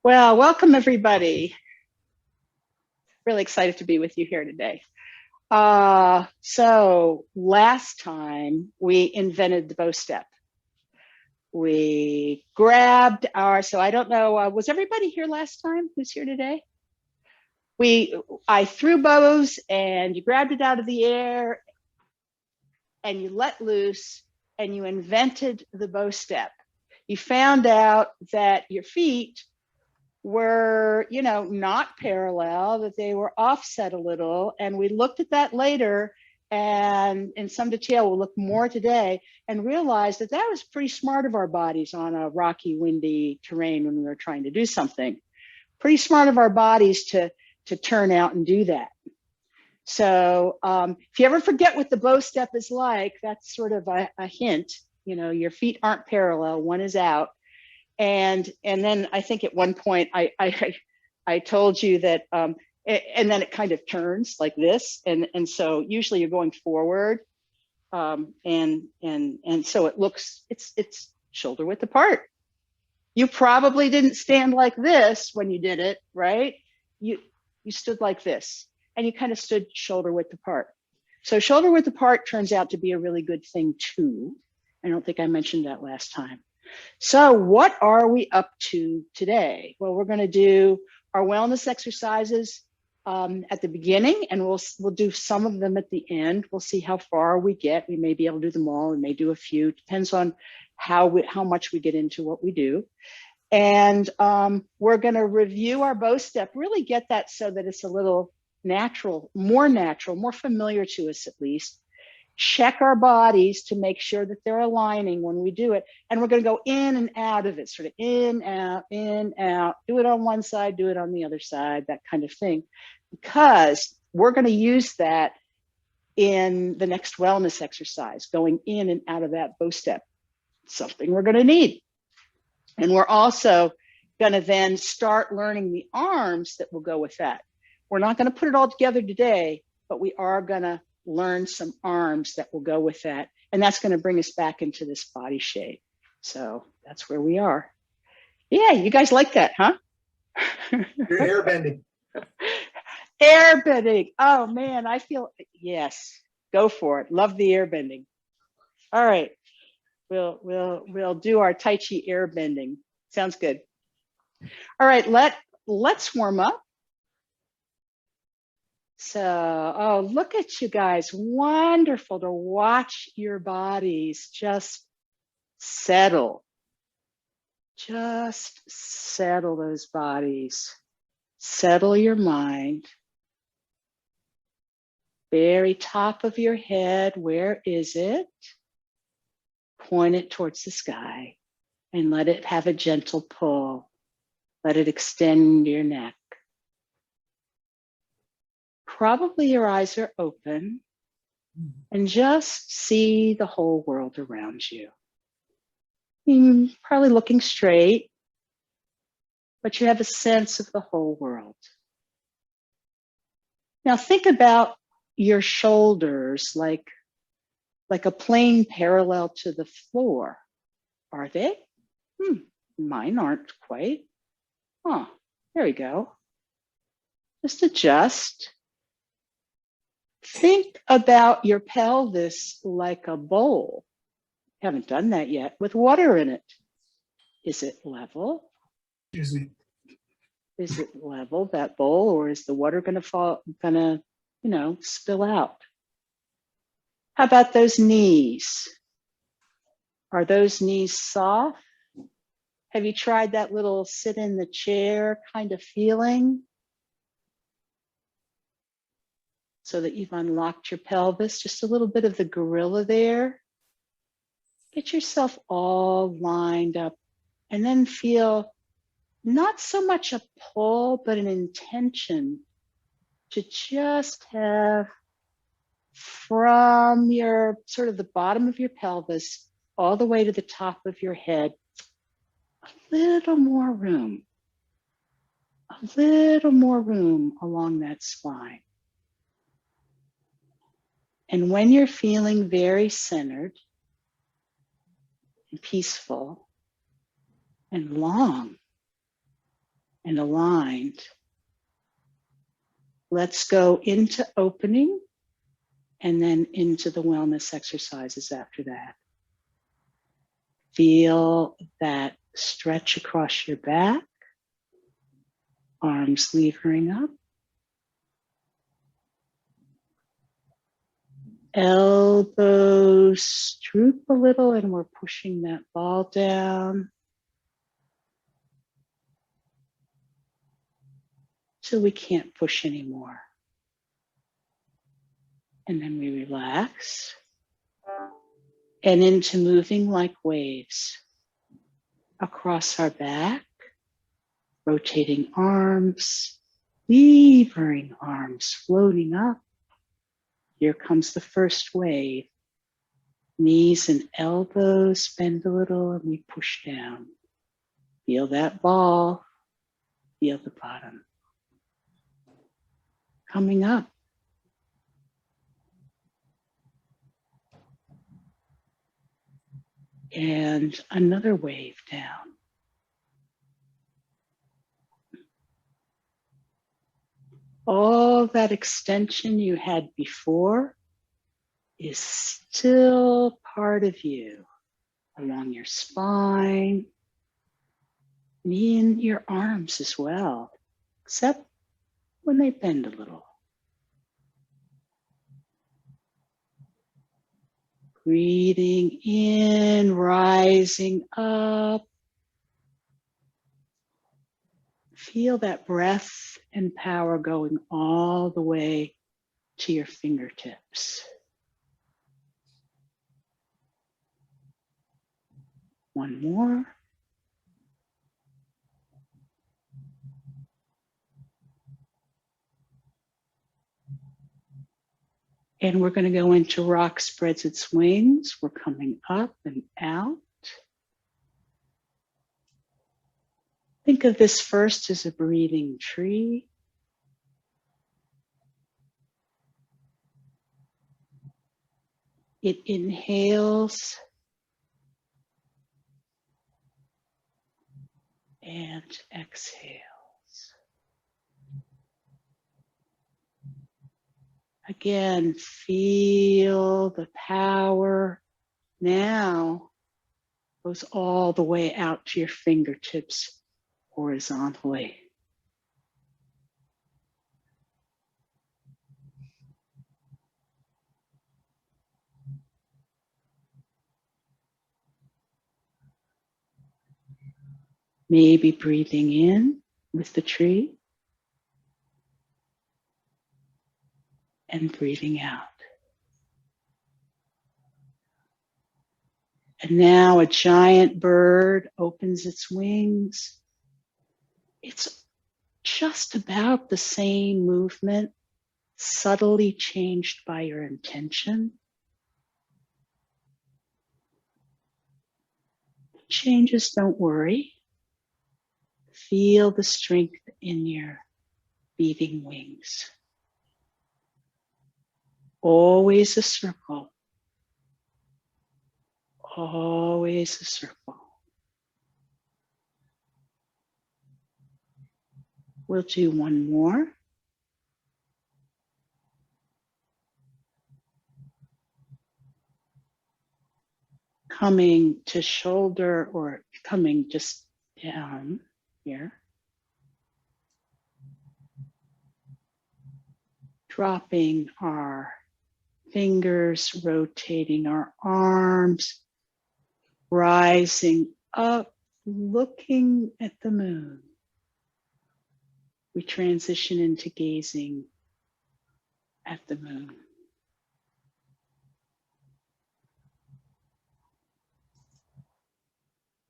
Well, welcome everybody. Really excited to be with you here today. So last time we invented the bow step. We grabbed so I don't know, was everybody here last time? Who's here today? I threw bows and you grabbed it out of the air and you let loose and you invented the bow step. You found out that your feet were, not parallel, that they were offset a little. And we looked at that later and in some detail, we'll look more today and realized that that was pretty smart of our bodies on a rocky, windy terrain when we were trying to do something. Pretty smart of our bodies to turn out and do that. So if you ever forget what the bow step is like, that's sort of a hint. Your feet aren't parallel, one is out. And then I think at one point I told you that, and then it kind of turns like this. And so usually you're going forward. And so it looks, it's shoulder width apart. You probably didn't stand like this when you did it, right? You stood like this and you kind of stood shoulder width apart. So shoulder width apart turns out to be a really good thing too. I don't think I mentioned that last time. So what are we up to today? Well, we're going to do our wellness exercises at the beginning, and we'll do some of them at the end. We'll see how far we get. We may be able to do them all. We may do a few. Depends on how much we get into what we do. And we're going to review our bow step, really get that so that it's a little natural, more familiar to us at least. Check our bodies to make sure that they're aligning when we do it. And we're going to go in and out of it, sort of in, out, do it on one side, do it on the other side, that kind of thing, because we're going to use that in the next wellness exercise, going in and out of that bow step, something we're going to need. And we're also going to then start learning the arms that will go with that. We're not going to put it all together today, but we are going to learn some arms that will go with that. And that's going to bring us back into this body shape. So that's where we are. Yeah, you guys like that, huh? You're air bending. Air bending. Oh man, I feel, yes, go for it. Love the air bending. All right. We'll do our Tai Chi air bending. Sounds good. All right, let's warm up. So, oh, look at you guys. Wonderful to watch your bodies just settle. Just settle those bodies. Settle your mind. Very top of your head, where is it? Point it towards the sky and let it have a gentle pull. Let it extend your neck. Probably your eyes are open and just see the whole world around you. You're probably looking straight, but you have a sense of the whole world. Now think about your shoulders like a plane parallel to the floor. Are they? Mine aren't quite. Oh, there we go. Just adjust. Think about your pelvis like a bowl. Haven't done that yet, with water in it. Is it level? Is it level, that bowl, or is the water gonna spill out? How about those knees? Are those knees soft? Have you tried that little sit in the chair kind of feeling? So that you've unlocked your pelvis, just a little bit of the gorilla there. Get yourself all lined up and then feel not so much a pull, but an intention to just have from your sort of the bottom of your pelvis all the way to the top of your head, a little more room along that spine. And when you're feeling very centered and peaceful and long, and aligned. Let's go into opening and then into the wellness exercises after that. Feel that stretch across your back, arms levering up. Elbows droop a little and we're pushing that ball down till we can't push anymore. And then we relax and into moving like waves across our back, rotating arms, levering arms, floating up. Here comes the first wave. Knees and elbows bend a little and we push down. Feel that ball, feel the bottom. Coming up. And another wave down. All that extension you had before is still part of you, along your spine, and in your arms as well, except when they bend a little. Breathing in, rising up. Feel that breath and power going all the way to your fingertips. One more. And we're going to go into rock spreads its wings. We're coming up and out. Think of this first as a breathing tree. It inhales and exhales. Again, feel the power now goes all the way out to your fingertips horizontally. Maybe breathing in with the tree and breathing out. And now a giant bird opens its wings. It's just about the same movement, subtly changed by your intention. Changes, don't worry. Feel the strength in your beating wings. Always a circle. Always a circle. We'll do one more. Coming to shoulder or coming just down here. Dropping our fingers, rotating our arms, rising up, looking at the moon. We transition into gazing at the moon.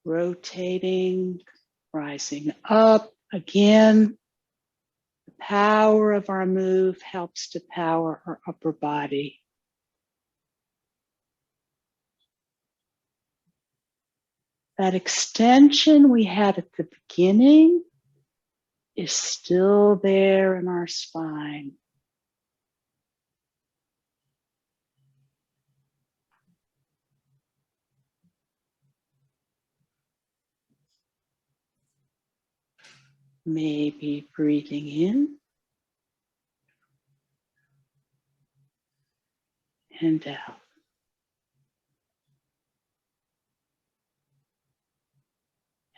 Rotating, rising up again. The power of our move helps to power our upper body. That extension we had at the beginning is still there in our spine. Maybe breathing in and out.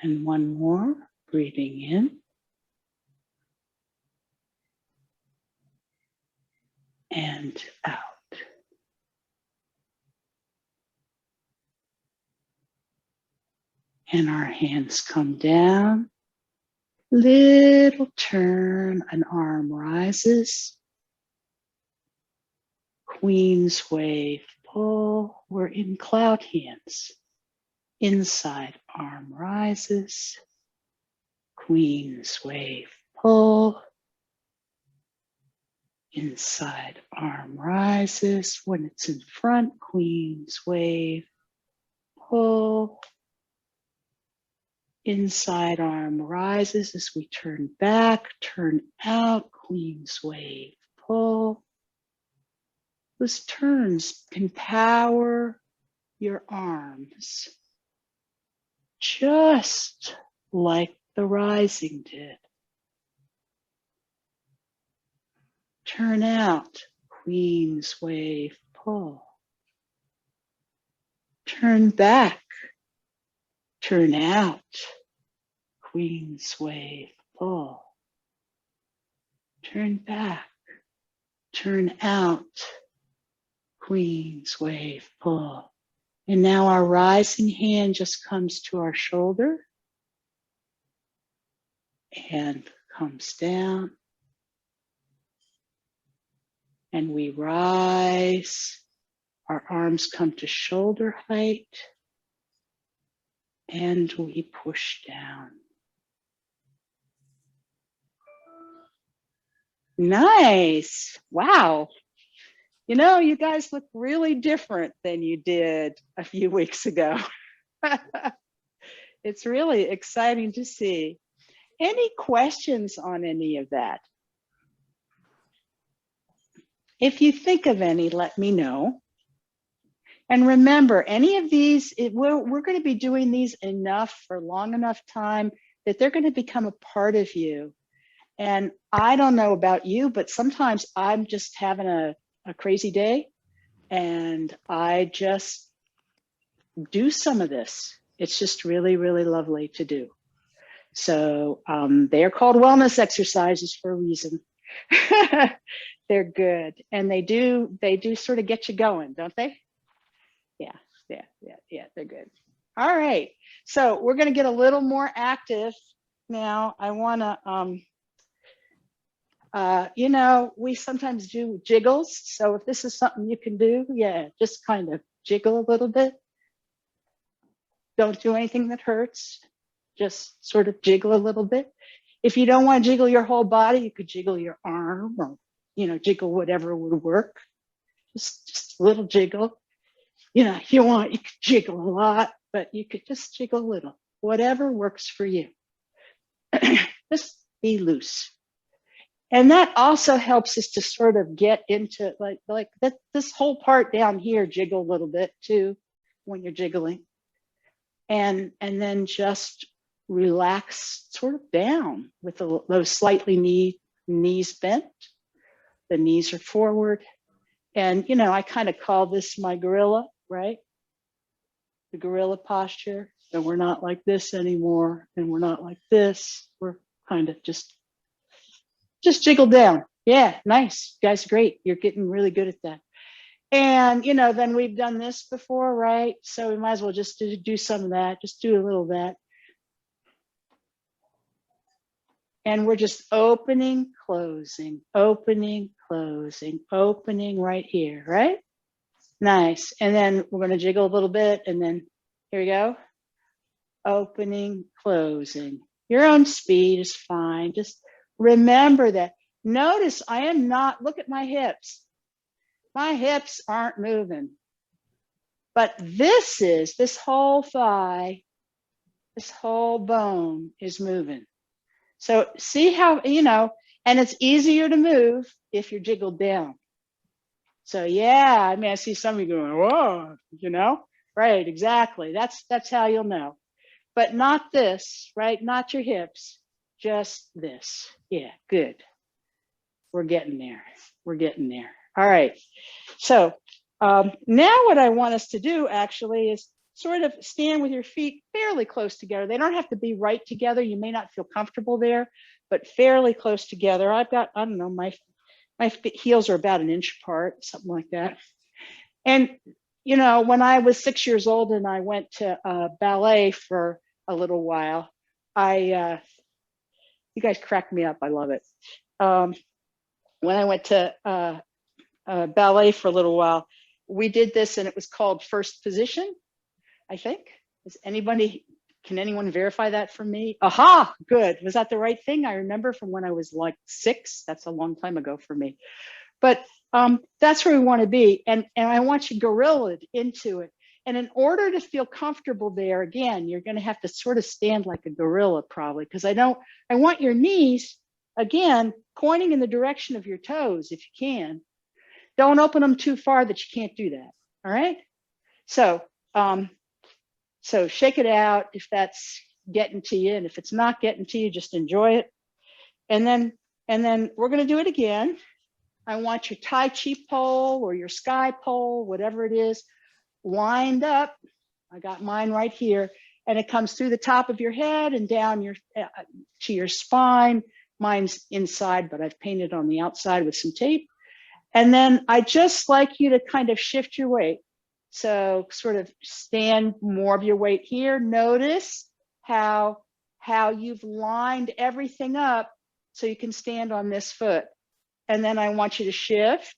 And one more, breathing in and out. And our hands come down. Little turn, an arm rises. Queen's wave, pull. We're in cloud hands. Inside arm rises. Queen's wave, pull. Inside arm rises. When it's in front, Queen's wave, pull. Inside arm rises as we turn back, turn out, Queen's wave, pull. Those turns empower your arms, just like the rising did. Turn out, Queen's wave, pull. Turn back, turn out, Queen's wave, pull. Turn back, turn out, Queen's wave, pull. And now our rising hand just comes to our shoulder and comes down. And we rise. Our arms come to shoulder height. And we push down. Nice. Wow. You know, you guys look really different than you did a few weeks ago. It's really exciting to see. Any questions on any of that? If you think of any, let me know. And remember, any of these, we're going to be doing these enough for long enough time that they're going to become a part of you. And I don't know about you, but sometimes I'm just having a crazy day and I just do some of this. It's just really, really lovely to do. So they are called wellness exercises for a reason. They're good. And they do sort of get you going, don't they? Yeah, they're good. All right. So we're going to get a little more active now. I want to, you know, we sometimes do jiggles. So if this is something you can do, yeah, just kind of jiggle a little bit. Don't do anything that hurts. Just sort of jiggle a little bit. If you don't want to jiggle your whole body, you could jiggle your arm or, you know, jiggle whatever would work. Just a little jiggle. You know, if you want, you could jiggle a lot, but you could just jiggle a little. Whatever works for you. Just be loose. And that also helps us to sort of get into like that, this whole part down here, jiggle a little bit too when you're jiggling. And then just relax sort of down with those slightly knees bent. The knees are forward. And, you know, I kind of call this my gorilla, right? The gorilla posture. And we're not like this anymore. And we're not like this. We're kind of just jiggle down. Yeah, nice. You guys are great. You're getting really good at that. And, you know, then we've done this before, right? So we might as well just do some of that. Just do a little of that. And we're just opening, closing, opening, closing, opening right here, right? Nice. And then we're going to jiggle a little bit. And then here we go. Opening, closing. Your own speed is fine. Just remember that. Notice I am not, look at my hips. My hips aren't moving. But this whole thigh, this whole bone is moving. So see how, you know, and it's easier to move if you're jiggled down. So yeah, I mean, I see some of you going, whoa, you know, right, exactly. That's how you'll know. But not this, right? Not your hips, just this. Yeah, good. We're getting there. We're getting there. All right. So now what I want us to do actually is sort of stand with your feet fairly close together. They don't have to be right together. You may not feel comfortable there, but fairly close together. I've got, I don't know, my heels are about 1 inch apart, something like that. And, you know, when I was 6 years old and I went to ballet for a little while, you guys crack me up. I love it. When I went to ballet for a little while, we did this and it was called first position, I think. Can anyone verify that for me? Aha, good. Was that the right thing? I remember from when I was like 6. That's a long time ago for me. But that's where we want to be. And I want you gorillaed into it. And in order to feel comfortable there, again, you're going to have to sort of stand like a gorilla probably, because I want your knees, again, pointing in the direction of your toes if you can. Don't open them too far that you can't do that. All right. So shake it out if that's getting to you. And if it's not getting to you, just enjoy it. And then we're going to do it again. I want your Tai Chi pole or your sky pole, whatever it is, lined up. I got mine right here. And it comes through the top of your head and down to your spine. Mine's inside, but I've painted on the outside with some tape. And then I just like you to kind of shift your weight. So sort of stand more of your weight here. Notice how you've lined everything up so you can stand on this foot. And then I want you to shift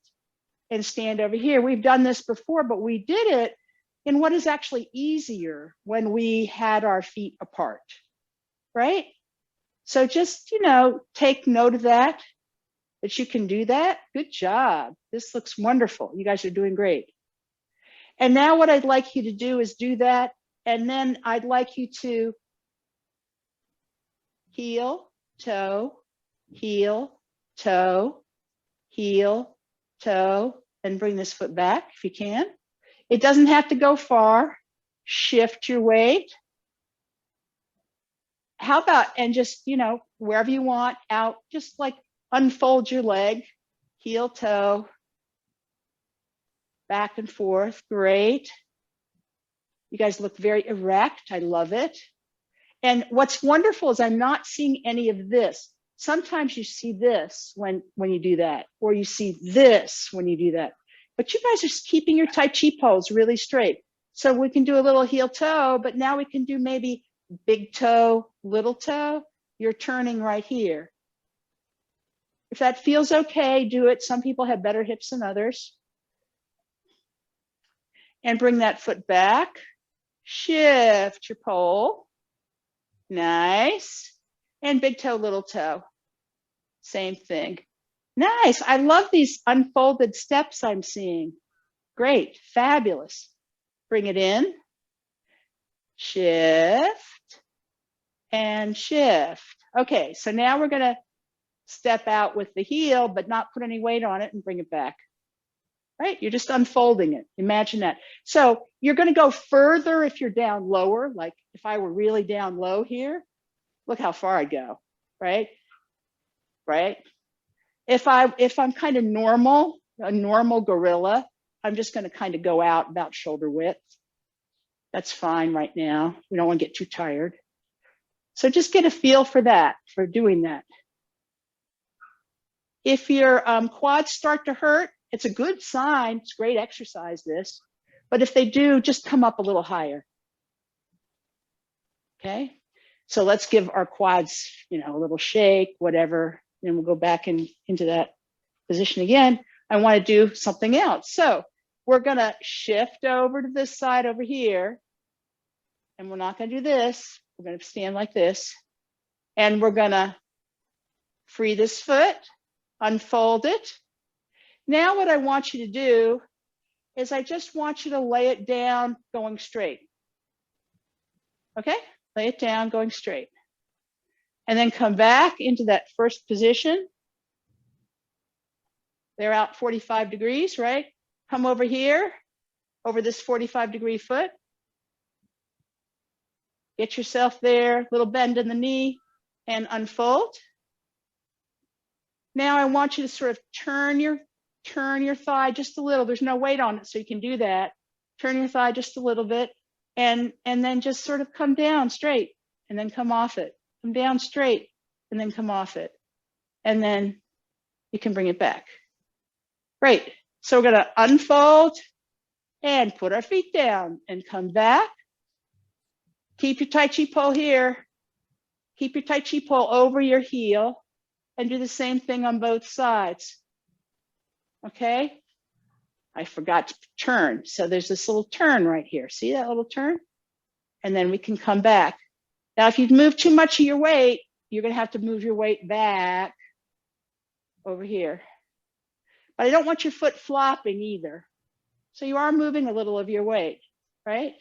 and stand over here. We've done this before, but we did it in what is actually easier when we had our feet apart, right? So just, you know, take note of that you can do that. Good job. This looks wonderful. You guys are doing great. And now what I'd like you to do is do that. And then I'd like you to heel, toe, heel, toe, heel, toe, and bring this foot back if you can. It doesn't have to go far. Shift your weight. How about, and just, you know, wherever you want, out, just like unfold your leg, heel, toe, back and forth. Great. You guys look very erect. I love it. And what's wonderful is I'm not seeing any of this. Sometimes you see this when you do that, or you see this when you do that. But you guys are keeping your Tai Chi pose really straight. So we can do a little heel toe, but now we can do maybe big toe, little toe. You're turning right here. If that feels okay, do it. Some people have better hips than others. And bring that foot back. Shift your pole. Nice. And big toe, little toe. Same thing. Nice. I love these unfolded steps I'm seeing. Great. Fabulous. Bring it in. Shift. And shift. Okay, so now we're going to step out with the heel, but not put any weight on it and bring it back. Right? You're just unfolding it. Imagine that. So you're going to go further if you're down lower. Like if I were really down low here, look how far I'd go. Right? Right? If I'm kind of normal, a normal gorilla, I'm just going to kind of go out about shoulder width. That's fine right now. We don't want to get too tired. So just get a feel for that, for doing that. If your quads start to hurt, it's a good sign. It's great exercise, this. But if they do, just come up a little higher. Okay? So let's give our quads, you know, a little shake, whatever. Then we'll go back into that position again. I want to do something else. So we're going to shift over to this side over here. And we're not going to do this. We're going to stand like this. And we're going to free this foot, unfold it. Now what I want you to do is I just want you to lay it down going straight. Okay? Lay it down going straight. And then come back into that first position. They're out 45 degrees, right? Come over here, over this 45-degree foot. Get yourself there, little bend in the knee. and unfold. Now I want you to sort of turn your thigh just a little. There's no weight on it, so you can do that. Turn your thigh just a little bit, and then just sort of come down straight, and then come off it. Come down straight, and then come off it. And then you can bring it back. Great. So we're going to unfold and put our feet down and come back. Keep your Tai Chi pole here. Keep your Tai Chi pole over your heel and do the same thing on both sides. Okay? I forgot to turn. So there's this little turn right here. See that little turn? And then we can come back. Now, if you've moved too much of your weight, you're going to have to move your weight back over here. But I don't want your foot flopping either. So you are moving a little of your weight, right?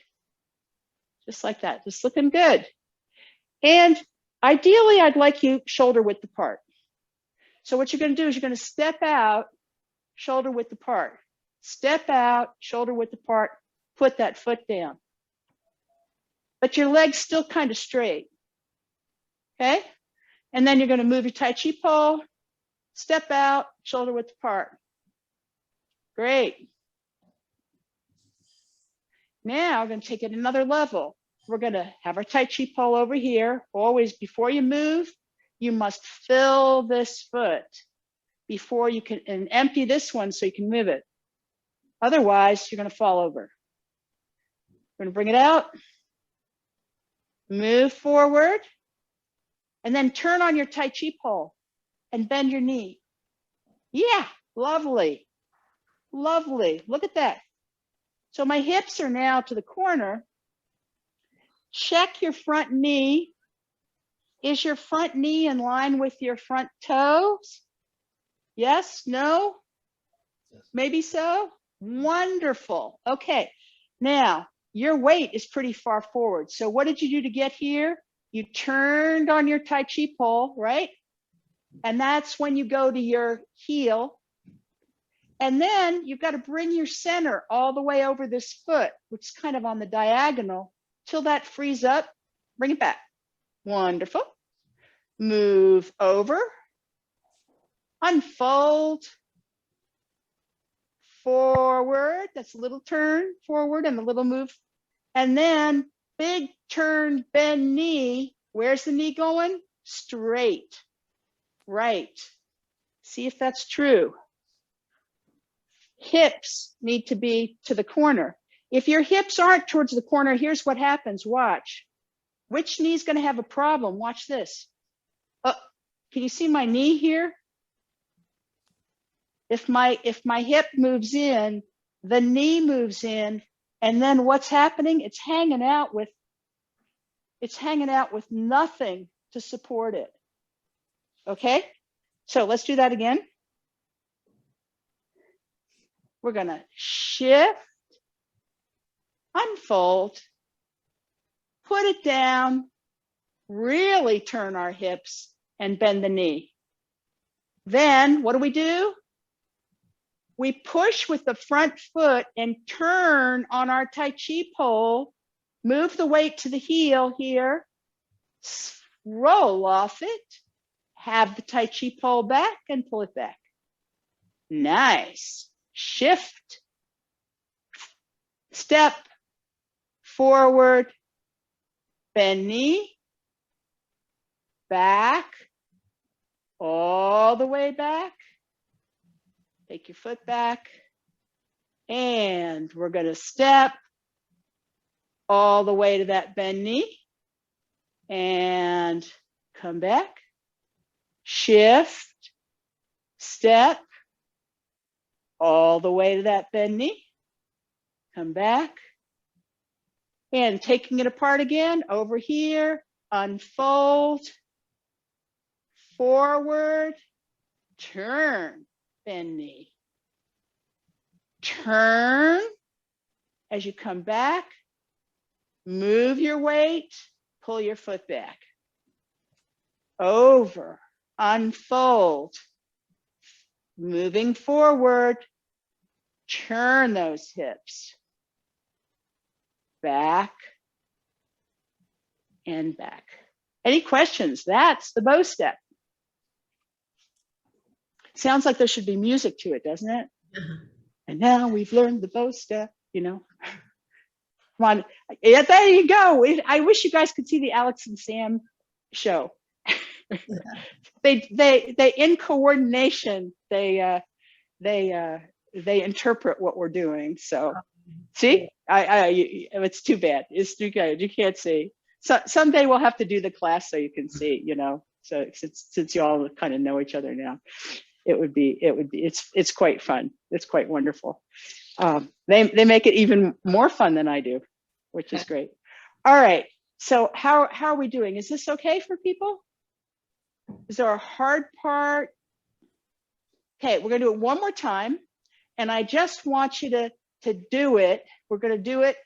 Just like that, just looking good. And ideally, I'd like you shoulder width apart. So what you're going to do is you're going to step out, shoulder width apart. Step out, shoulder width apart, put that foot down. But your leg's still kind of straight, okay? And then you're going to move your Tai Chi pole, step out, shoulder width apart. Great. Now we're going to take it another level. We're going to have our Tai Chi pole over here. Always, before you move, you must fill this foot before you can, and empty this one so you can move it. Otherwise, you're going to fall over. We're going to bring it out, move forward, and then turn on your Tai Chi pole and bend your knee. Yeah, lovely. Lovely. Look at that. So my hips are now to the corner. Check your front knee. Is your front knee in line with your front toes? Yes? No? Yes. Maybe so? Wonderful. Okay. Now, your weight is pretty far forward. So what did you do to get here? You turned on your Tai Chi pole, right? And that's when you go to your heel. And then you've got to bring your center all the way over this foot, which is kind of on the diagonal, till that frees up. Bring it back. Wonderful. Move over. Unfold. Forward. That's a little turn forward and a little move. And then big turn, bend knee. Where's the knee going? Straight. Right. See if that's true. Hips need to be to the corner. If your hips aren't towards the corner, here's what happens. Watch. Which knee's going to have a problem? Watch this. Oh, can you see my knee here? If my hip moves in, the knee moves in, and then what's happening? It's hanging out with nothing to support it. Okay? So let's do that again. We're going to shift, unfold, put it down, really turn our hips and bend the knee. Then what do? We push with the front foot and turn on our Tai Chi pole, move the weight to the heel here, roll off it, have the Tai Chi pole back and pull it back. Nice. Shift, step, forward, bend knee, back, all the way back. Take your foot back, and we're going to step all the way to that bend knee, and come back, shift, step, all the way to that bend knee, come back, and taking it apart again, over here, unfold, forward, turn, bend knee, turn, as you come back, move your weight, pull your foot back, over, unfold, moving forward, turn those hips, back and back. Any questions? That's the bow step. Sounds like there should be music to it, doesn't it? And now we've learned the bow step, you know. Come on. Yeah, there you go. I wish you guys could see the Alex and Sam show. They in coordination, they interpret what we're doing. So see, it's too bad. It's too good. You can't see. So someday we'll have to do the class so you can see, you know. So since you all kind of know each other now, it's quite fun. It's quite wonderful. They make it even more fun than I do, which is great. All right. So how are we doing? Is this okay for people? Is there a hard part? Okay, we're gonna do it one more time. And I just want you to do it. We're gonna do it.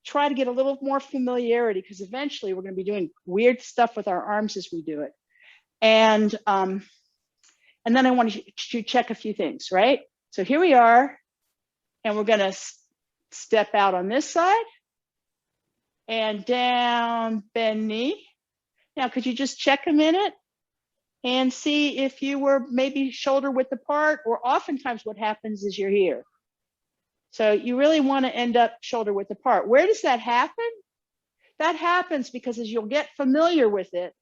Try to get a little more familiarity because eventually we're gonna be doing weird stuff with our arms as we do it. And then I want you to check a few things, right? So here we are, and we're gonna step out on this side and down, bend knee. Now, could you just check a minute and see if you were maybe shoulder width apart, or oftentimes what happens is you're here. So you really want to end up shoulder width apart. Where does that happen? That happens because as you'll get familiar with it,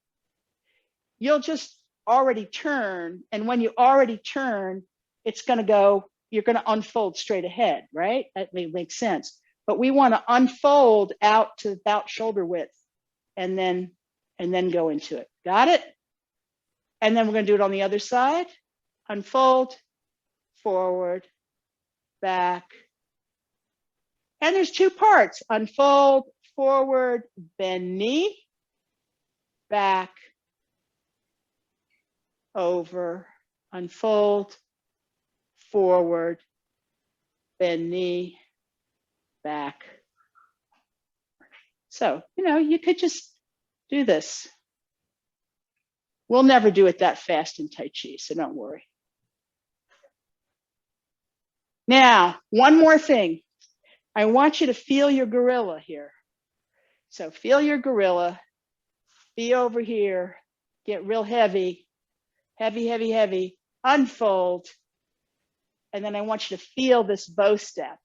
you'll just already turn. And when you already turn, it's going to go, you're going to unfold straight ahead, right? That may make sense. But we want to unfold out to about shoulder width and then go into it. Got it? And then we're going to do it on the other side. Unfold, forward, back. And there's two parts. Unfold, forward, bend knee, back, over, unfold, forward, bend knee, back. So, you know, you could just do this. We'll never do it that fast in Tai Chi, so don't worry. Now, one more thing. I want you to feel your gorilla here. So feel your gorilla, be over here, get real heavy, heavy, heavy, heavy, unfold. And then I want you to feel this bow step.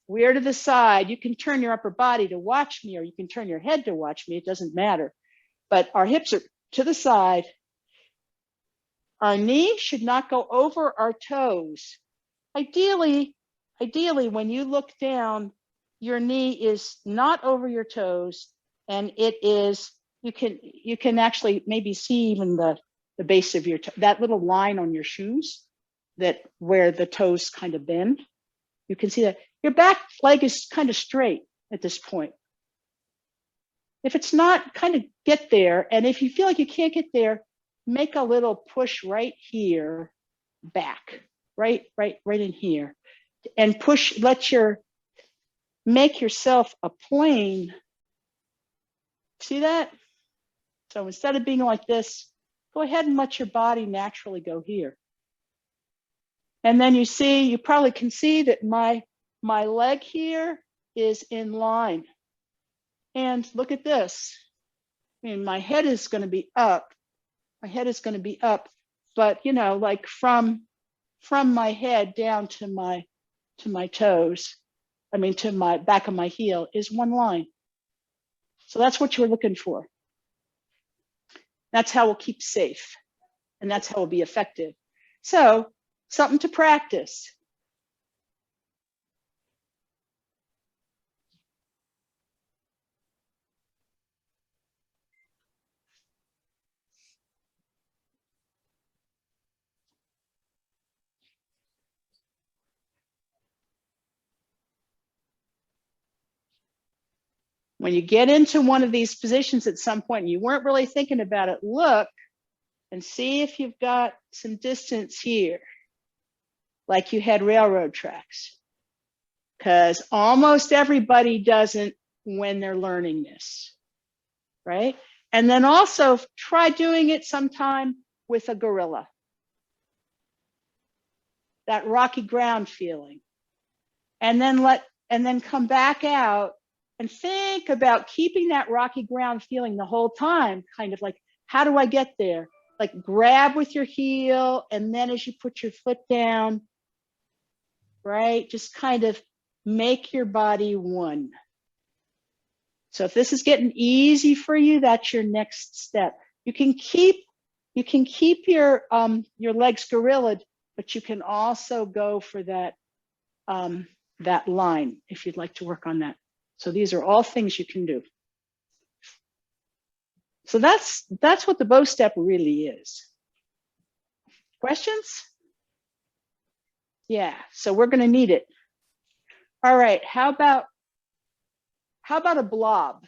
We're to the side. You can turn your upper body to watch me, or you can turn your head to watch me. It doesn't matter. But our hips are to the side. Our knee should not go over our toes. Ideally, when you look down, your knee is not over your toes, and it is, you can actually maybe see even the base of your toe, that little line on your shoes, that where the toes kind of bend. You can see that your back leg is kind of straight at this point. If it's not, kind of get there. And if you feel like you can't get there, make a little push right here, back, right in here. And push, make yourself a plane. See that? So instead of being like this, go ahead and let your body naturally go here. And then you probably can see that my leg here is in line. And look at this. I mean, my head is going to be up. My head is going to be up, but you know, like from my head down to my toes, I mean, to my back of my heel is one line. So that's what you're looking for. That's how we'll keep safe, and that's how we'll be effective. So something to practice. When you get into one of these positions at some point, and you weren't really thinking about it, look and see if you've got some distance here, like you had railroad tracks, because almost everybody doesn't when they're learning this, right? And then also try doing it sometime with a gorilla, that rocky ground feeling, and then come back out And think about keeping that rocky ground feeling the whole time, kind of like, how do I get there? Like grab with your heel, and then as you put your foot down, right, just kind of make your body one. So if this is getting easy for you, that's your next step. You can keep your legs gorillaed, but you can also go for that that line if you'd like to work on that. So these are all things you can do. So that's what the bow step really is. Questions? Yeah, so we're going to need it. All right, how about a blob?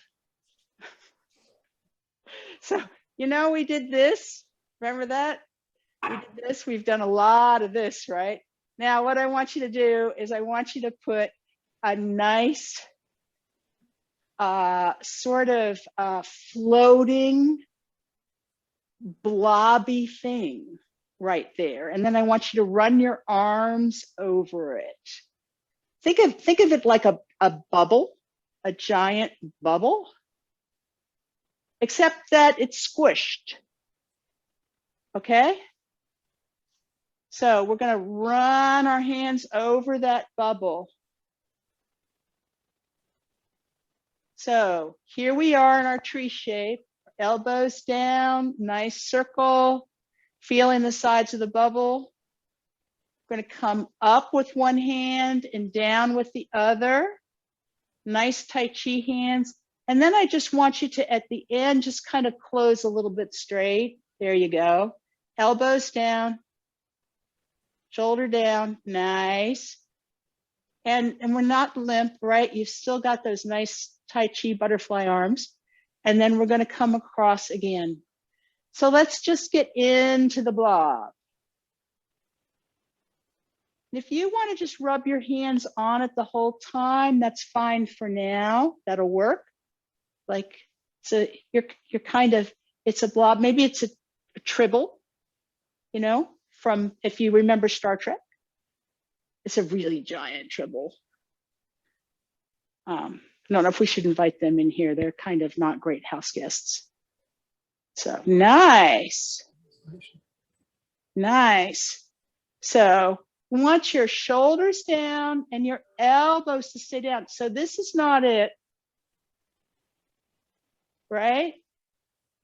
So, we did this. Remember that? We did this. We've done a lot of this, right? Now, what I want you to do is I want you to put a nice sort of floating blobby thing right there. And then I want you to run your arms over it. Think of it like a bubble, a giant bubble, except that it's squished. Okay? So we're going to run our hands over that bubble. So here we are in our tree shape, elbows down, nice circle, feeling the sides of the bubble. We're going to come up with one hand and down with the other. Nice Tai Chi hands. And then I just want you to, at the end, just kind of close a little bit straight. There you go. Elbows down, shoulder down, nice. And we're not limp, right? You've still got those nice Tai Chi butterfly arms. And then we're going to come across again. So let's just get into the blob. If you want to just rub your hands on it the whole time, that's fine for now. That'll work. Like, so you're kind of, it's a blob. Maybe it's a Tribble, from, if you remember Star Trek. It's a really giant Tribble. I don't know if we should invite them in here. They're kind of not great house guests. So nice. Nice. So we want your shoulders down and your elbows to stay down. So this is not it, right?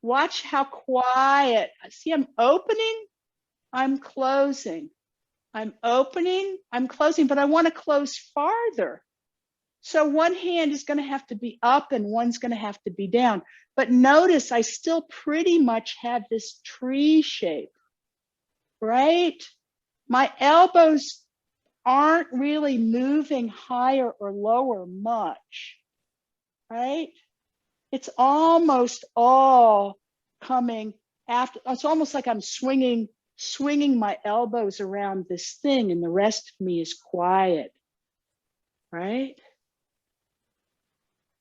Watch how quiet. See, I'm opening, I'm closing. I'm opening, I'm closing, but I want to close farther. So one hand is going to have to be up and one's going to have to be down. But notice I still pretty much have this tree shape, right? My elbows aren't really moving higher or lower much, right? It's almost all coming after. It's almost like I'm swinging my elbows around this thing and the rest of me is quiet, right?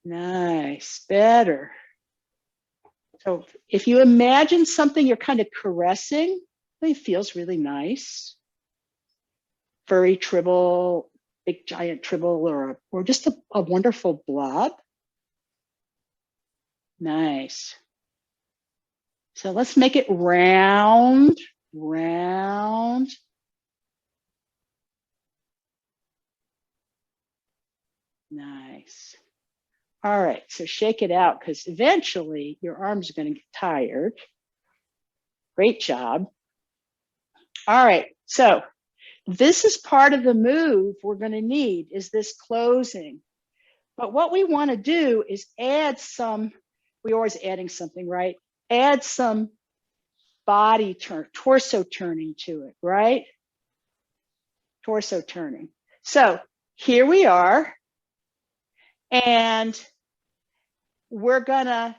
Nice, better. So if you imagine something you're kind of caressing, it feels really nice. Furry Tribble, big giant Tribble, or just a wonderful blob. Nice. So let's make it round, round. Nice. All right, so shake it out because eventually your arms are going to get tired. Great job. All right, so this is part of the move we're going to need is this closing. But what we want to do is add some, we're always adding something, right? Add some body turn, torso turning to it, right? Torso turning. So here we are. And we're gonna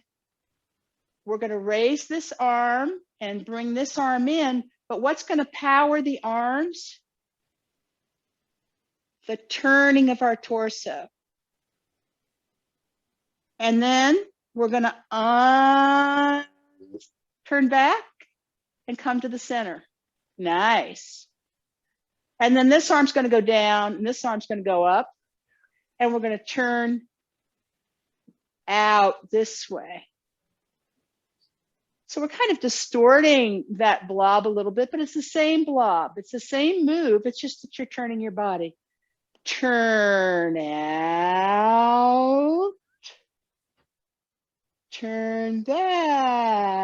raise this arm and bring this arm in, but what's gonna power the arms? The turning of our torso. And then we're gonna turn back and come to the center. Nice. And then this arm's gonna go down and this arm's gonna go up. And we're gonna turn out this way. So we're kind of distorting that blob a little bit, but it's the same blob. It's the same move. It's just that you're turning your body. Turn out. Turn back.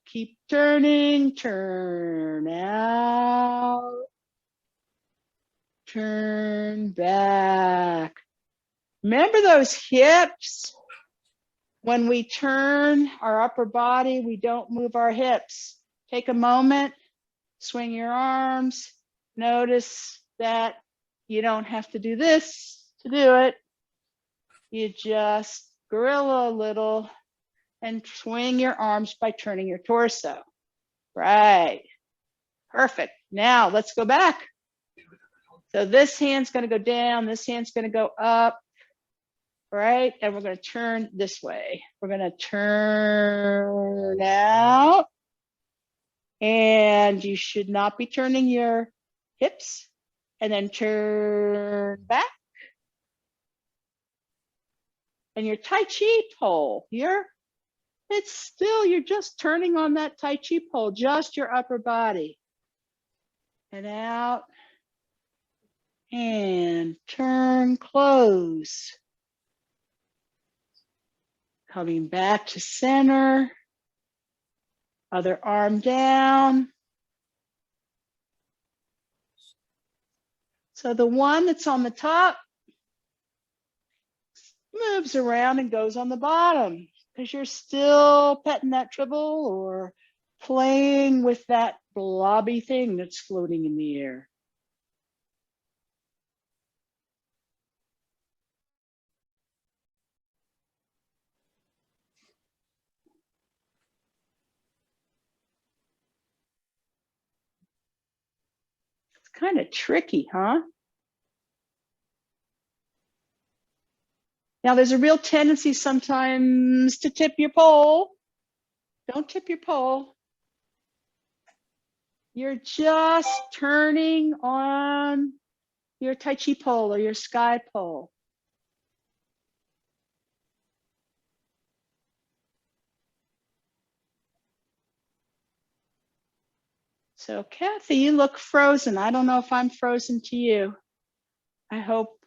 Keep turning. Turn out. Turn back. Remember those hips? When we turn our upper body, we don't move our hips. Take a moment, swing your arms. Notice that you don't have to do this to do it. You just gorilla a little and swing your arms by turning your torso. Right. Perfect. Now let's go back. So this hand's going to go down, this hand's going to go up. Right, and we're going to turn this way. We're going to turn out, and you should not be turning your hips, and then turn back. And your Tai Chi pole here, you're just turning on that Tai Chi pole, just your upper body. And out, and turn, close. Coming back to center, other arm down. So the one that's on the top moves around and goes on the bottom because you're still petting that tribble or playing with that blobby thing that's floating in the air. Kind of tricky, huh? Now there's a real tendency sometimes to tip your pole. Don't tip your pole. You're just turning on your Tai Chi pole or your sky pole. So Kathy, you look frozen. I don't know if I'm frozen to you. I hope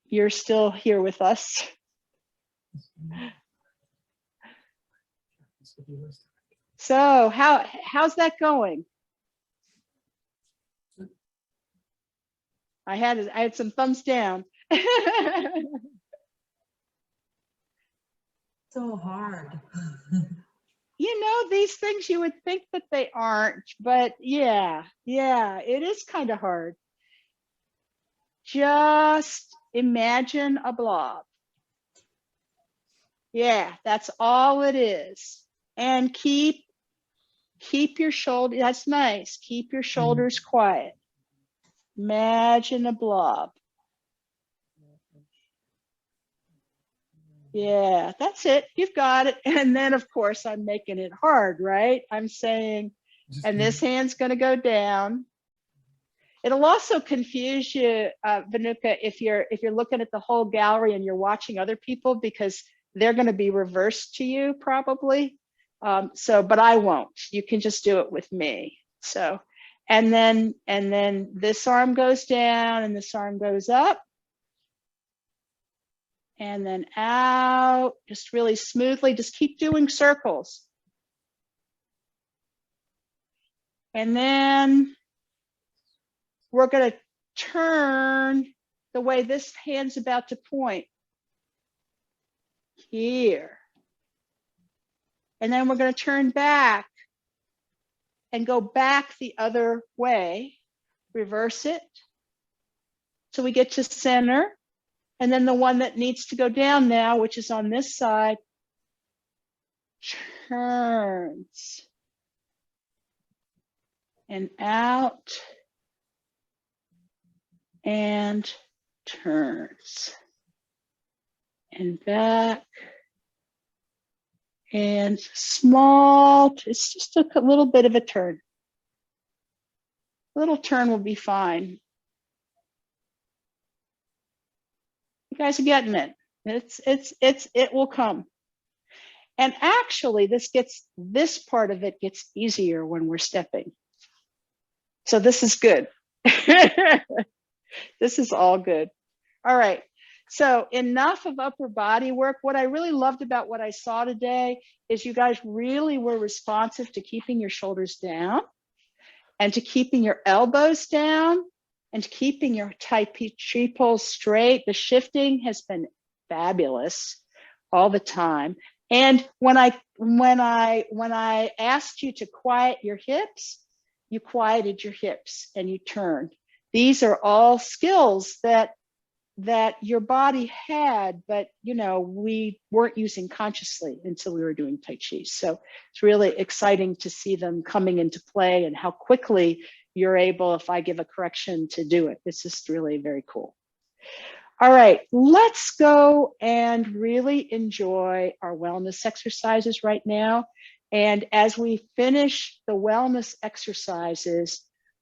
you're still here with us. So how's that going? I had some thumbs down. So hard. You know, these things you would think that they aren't, but yeah, it is kind of hard. Just imagine a blob. Yeah, that's all it is. And keep your shoulder, that's nice. Keep your shoulders quiet. Imagine a blob. Yeah, that's it. You've got it. And then, of course, I'm making it hard, right? I'm saying, and this hand's going to go down. It'll also confuse you, Vanuka, if you're looking at the whole gallery and you're watching other people because they're going to be reversed to you probably. But I won't. You can just do it with me. So, and then this arm goes down and this arm goes up. And then out, just really smoothly, just keep doing circles. And then we're going to turn the way this hand's about to point here. And then we're going to turn back and go back the other way, reverse it. So we get to center. And then the one that needs to go down now, which is on this side, turns and out and turns and back and small. It's just a little bit of a turn. A little turn will be fine. You guys are getting it. It will come. And actually, this part of it gets easier when we're stepping. So this is good. This is all good. All right. So enough of upper body work. What I really loved about what I saw today is you guys really were responsive to keeping your shoulders down and to keeping your elbows down and to keeping your tree pole straight. The shifting has been fabulous all the time. And when I asked you to quiet your hips, you quieted your hips and you turned. These are all skills that your body had, but we weren't using consciously until we were doing Tai Chi. So it's really exciting to see them coming into play and how quickly you're able, if I give a correction, to do it. It's just really very cool. All right, let's go and really enjoy our wellness exercises right now. And as we finish the wellness exercises,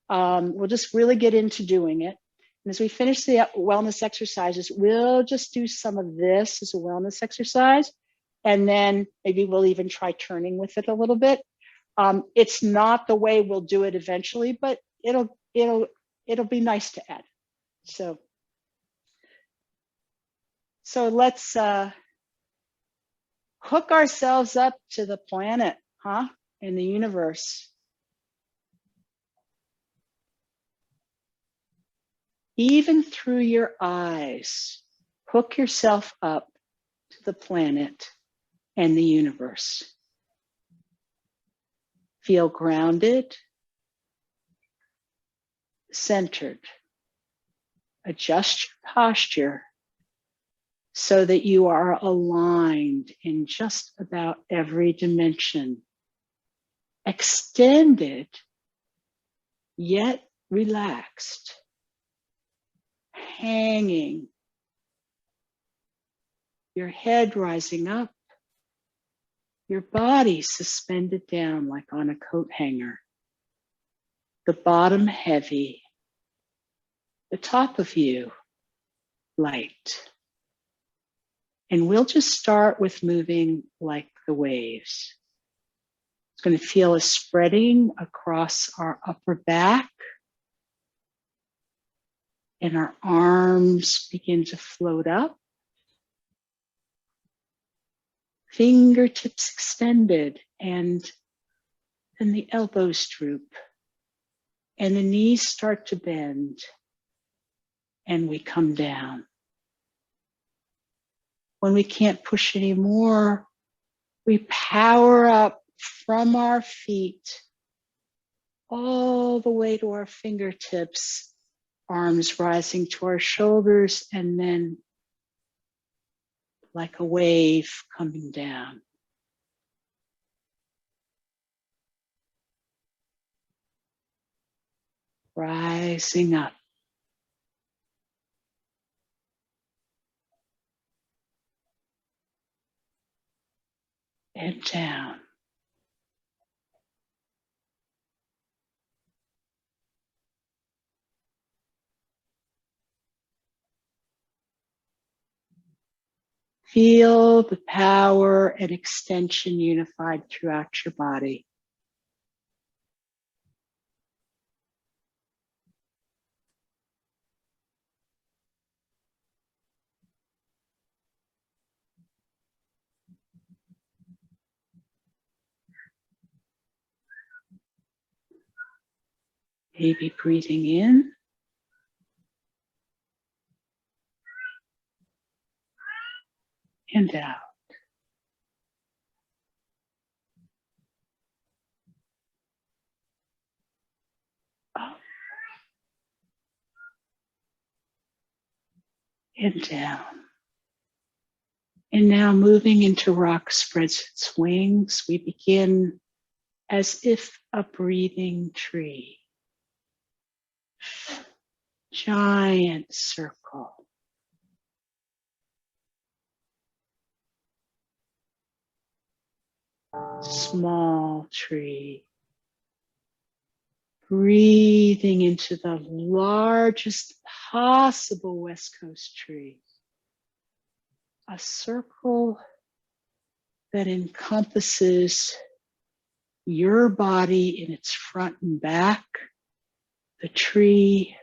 we'll just really get into doing it. And as we finish the wellness exercises, we'll just do some of this as a wellness exercise. And then maybe we'll even try turning with it a little bit. It's not the way we'll do it eventually, but it'll be nice to add. So let's hook ourselves up to the planet, in the universe. Even through your eyes, hook yourself up to the planet and the universe. Feel grounded, centered. Adjust your posture so that you are aligned in just about every dimension. Extended, yet relaxed. Hanging, your head rising up, your body suspended down like on a coat hanger, the bottom heavy, the top of you light. And we'll just start with moving like the waves. It's going to feel a spreading across our upper back. And our arms begin to float up. Fingertips extended, and then the elbows droop. And the knees start to bend. And we come down. When we can't push anymore, we power up from our feet all the way to our fingertips. Arms rising to our shoulders, and then like a wave coming down. Rising up. And down. Feel the power and extension unified throughout your body. Maybe breathing in. And out. Up. And down. And now moving into rock spreads its wings, we begin as if a breathing tree. Giant circle. Small tree. Breathing into the largest possible West Coast tree. a circle that encompasses your body in its front and back, the tree,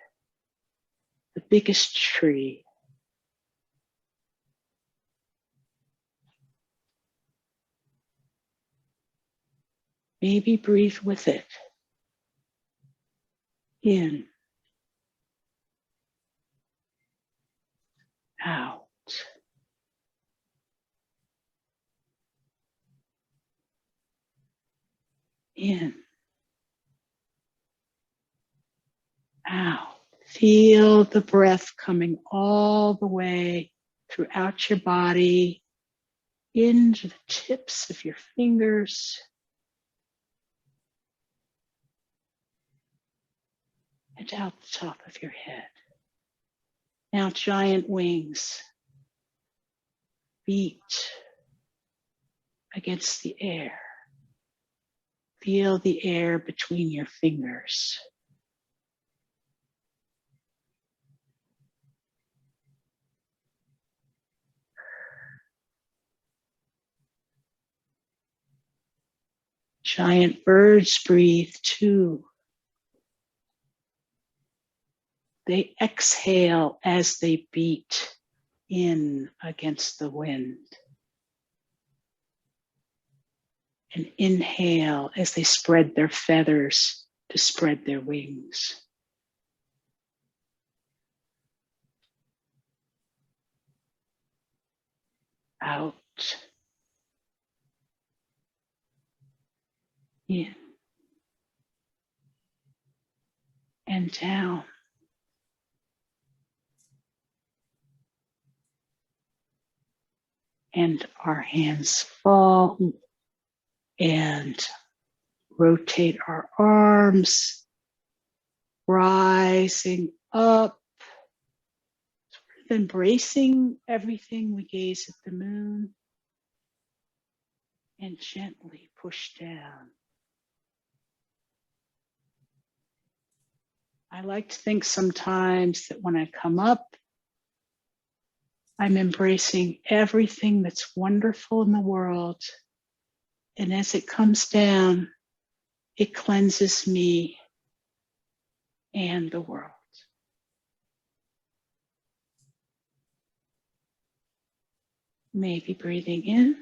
the biggest tree. Maybe breathe with it. In, out. In, out. Feel the breath coming all the way throughout your body, into the tips of your fingers, and out the top of your head. Now giant wings beat against the air. Feel the air between your fingers. Giant birds breathe too. They exhale as they beat in against the wind. And inhale as they spread their feathers to spread their wings. Out. In. And down. And our hands fall and rotate our arms, rising up, sort of embracing everything. We gaze at the moon and gently push down. I like to think sometimes that when I come up, I'm embracing everything that's wonderful in the world. And as it comes down, it cleanses me and the world. Maybe breathing in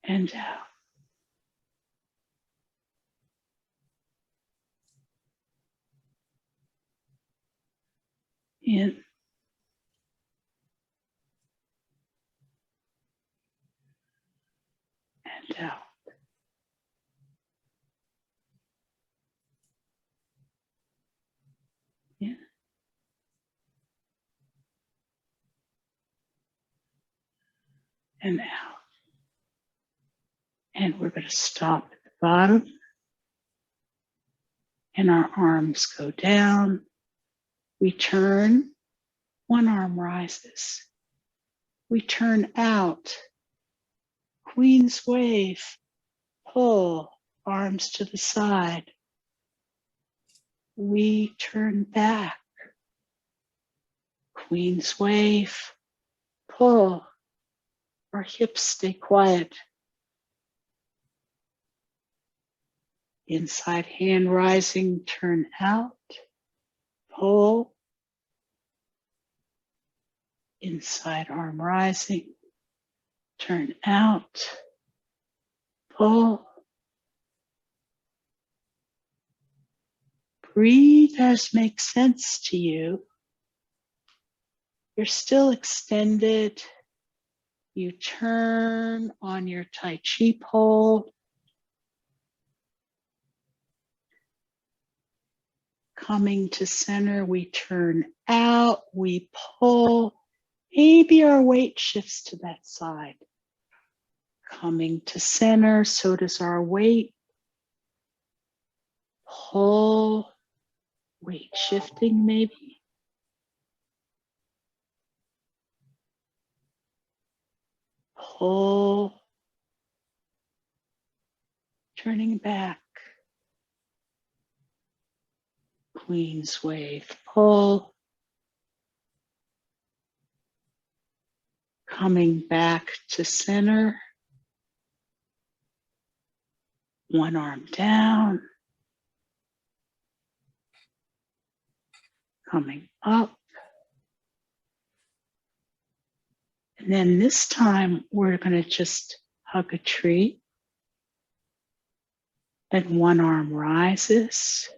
and out. In and out. In and out. And we're going to stop at the bottom. And our arms go down. We turn. One arm rises. We turn out. Queen's wave. Pull. Arms to the side. We turn back. Queen's wave. Pull. Our hips stay quiet. Inside hand rising, turn out. Pull. Inside arm rising, turn out. Pull. Breathe as makes sense to you. You're still extended. You turn on your Tai Chi pole. Coming to center, we turn out, we pull. Maybe our weight shifts to that side. Coming to center, so does our weight. Pull, weight shifting maybe. Pull, turning back. Queen's wave pull. Coming back to center. One arm down. Coming up. And then this time we're going to just hug a tree. And one arm rises.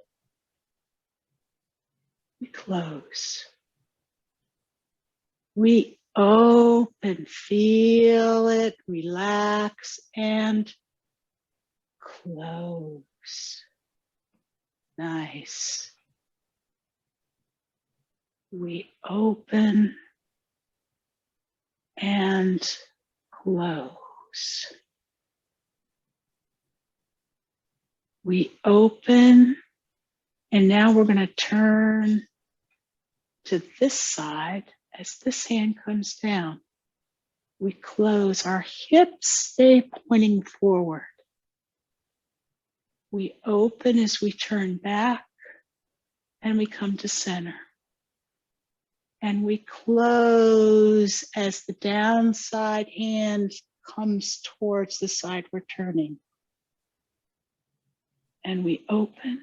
We close. We open, feel it, relax, and close. Nice. We open and close. We open, and now we're going to turn to this side as this hand comes down. We close, our hips stay pointing forward. We open as we turn back, and we come to center. And we close as the downside hand comes towards the side we're turning. And we open.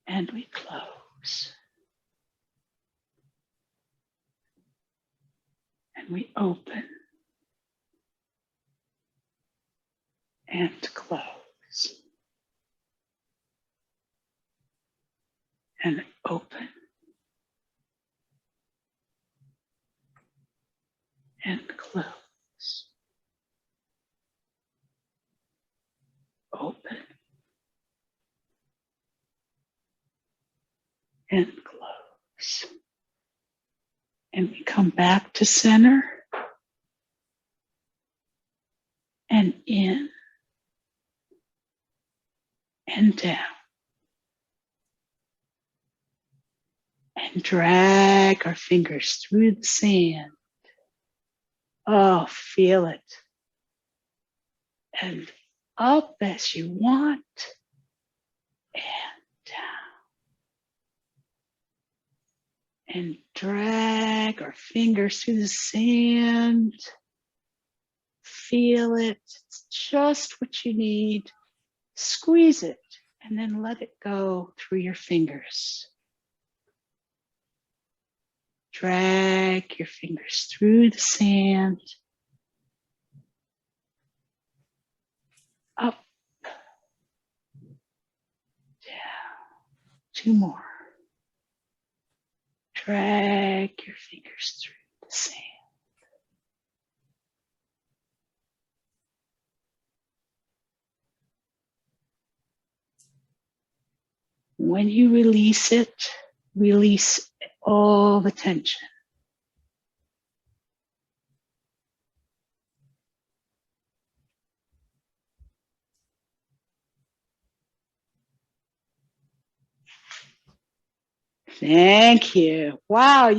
And we close. And we open. And close. And open. And close. Open. And close. And we come back to center. And in. And down. And drag our fingers through the sand. Oh, feel it. And up as you want. And down. And drag our fingers through the sand. Feel it. It's just what you need. Squeeze it and then let it go through your fingers. Drag your fingers through the sand. Up. Down. 2 more. Drag your fingers through the sand. When you release it, release all the tension. Thank you. Wow.